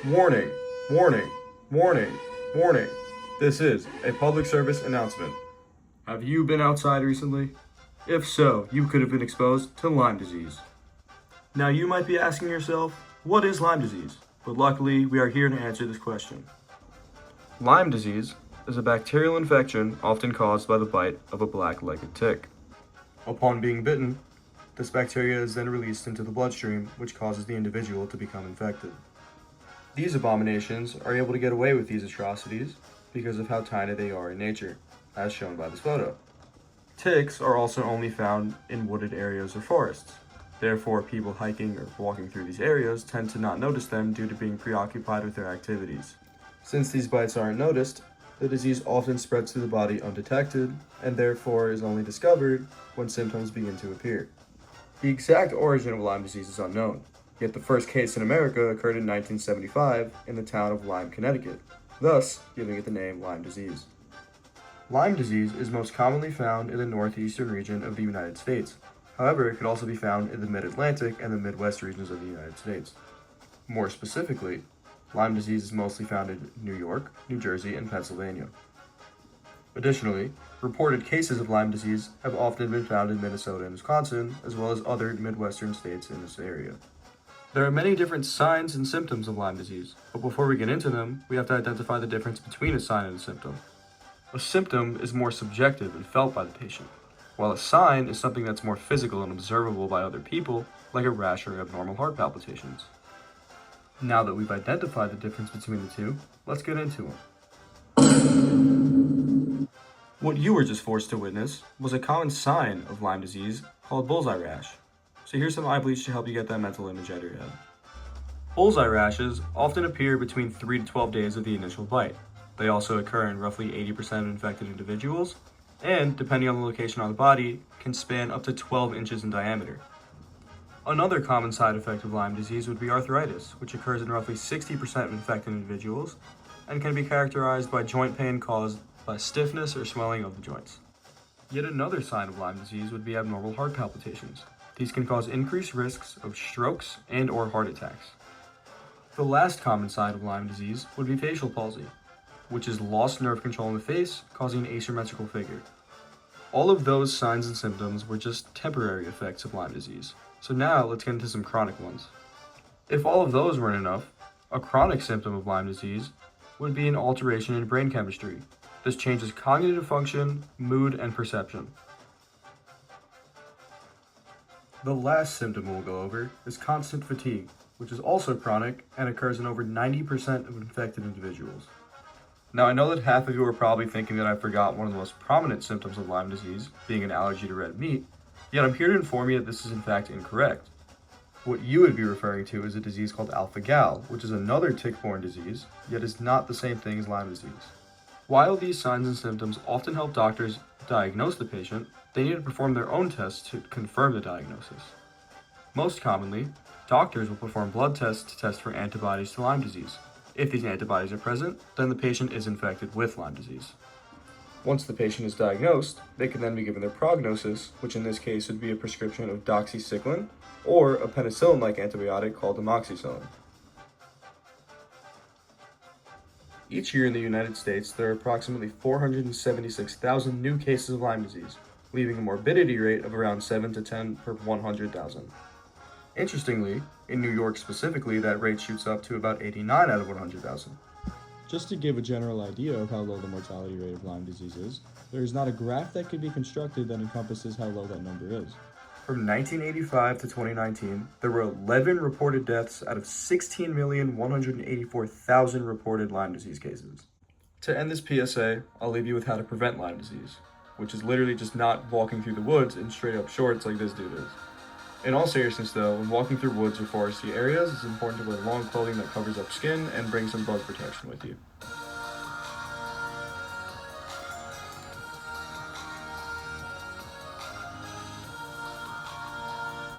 Warning, warning, warning, warning. This is a public service announcement. Have you been outside recently? If so, you could have been exposed to Lyme disease. Now you might be asking yourself, what is Lyme disease? But luckily, we are here to answer this question. Lyme disease is a bacterial infection often caused by the bite of a black-legged tick. Upon being bitten, this bacteria is then released into the bloodstream, which causes the individual to become infected. These abominations are able to get away with these atrocities because of how tiny they are in nature, as shown by this photo. Ticks are also only found in wooded areas or forests. Therefore, people hiking or walking through these areas tend to not notice them due to being preoccupied with their activities. Since these bites aren't noticed, the disease often spreads through the body undetected and therefore is only discovered when symptoms begin to appear. The exact origin of Lyme disease is unknown, yet the first case in America occurred in 1975 in the town of Lyme, Connecticut, thus giving it the name Lyme disease. Lyme disease is most commonly found in the northeastern region of the United States. However, it could also be found in the mid-Atlantic and the Midwest regions of the United States. More specifically, Lyme disease is mostly found in New York, New Jersey, and Pennsylvania. Additionally, reported cases of Lyme disease have often been found in Minnesota and Wisconsin, as well as other Midwestern states in this area. There are many different signs and symptoms of Lyme disease, but before we get into them, we have to identify the difference between a sign and a symptom. A symptom is more subjective and felt by the patient, while a sign is something that's more physical and observable by other people, like a rash or abnormal heart palpitations. Now that we've identified the difference between the two, let's get into them. What you were just forced to witness was a common sign of Lyme disease called bullseye rash. So here's some eye bleach to help you get that mental image out of your head. Bullseye rashes often appear between 3 to 12 days of the initial bite. They also occur in roughly 80% of infected individuals, and depending on the location on the body, can span up to 12 inches in diameter. Another common side effect of Lyme disease would be arthritis, which occurs in roughly 60% of infected individuals, and can be characterized by joint pain caused by stiffness or swelling of the joints. Yet another sign of Lyme disease would be abnormal heart palpitations. These can cause increased risks of strokes and or heart attacks. The last common sign of Lyme disease would be facial palsy, which is lost nerve control in the face, causing an asymmetrical figure. All of those signs and symptoms were just temporary effects of Lyme disease. So now let's get into some chronic ones. If all of those weren't enough, a chronic symptom of Lyme disease would be an alteration in brain chemistry. This changes cognitive function, mood, and perception. The last symptom we'll go over is constant fatigue, which is also chronic and occurs in over 90% of infected individuals. Now, I know that half of you are probably thinking that I forgot one of the most prominent symptoms of Lyme disease, being an allergy to red meat, yet I'm here to inform you that this is in fact incorrect. What you would be referring to is a disease called alpha-gal, which is another tick-borne disease, yet is not the same thing as Lyme disease. While these signs and symptoms often help doctors diagnose the patient, they need to perform their own tests to confirm the diagnosis. Most commonly, doctors will perform blood tests to test for antibodies to Lyme disease. If these antibodies are present, then the patient is infected with Lyme disease. Once the patient is diagnosed, they can then be given their prognosis, which in this case would be a prescription of doxycycline or a penicillin-like antibiotic called amoxicillin. Each year in the United States, there are approximately 476,000 new cases of Lyme disease, leaving a morbidity rate of around 7 to 10 per 100,000. Interestingly, in New York specifically, that rate shoots up to about 89 out of 100,000. Just to give a general idea of how low the mortality rate of Lyme disease is, there is not a graph that could be constructed that encompasses how low that number is. From 1985 to 2019, there were 11 reported deaths out of 16,184,000 reported Lyme disease cases. To end this PSA, I'll leave you with how to prevent Lyme disease, which is literally just not walking through the woods in straight up shorts like this dude is. In all seriousness though, when walking through woods or foresty areas, it's important to wear long clothing that covers up skin and bring some bug protection with you.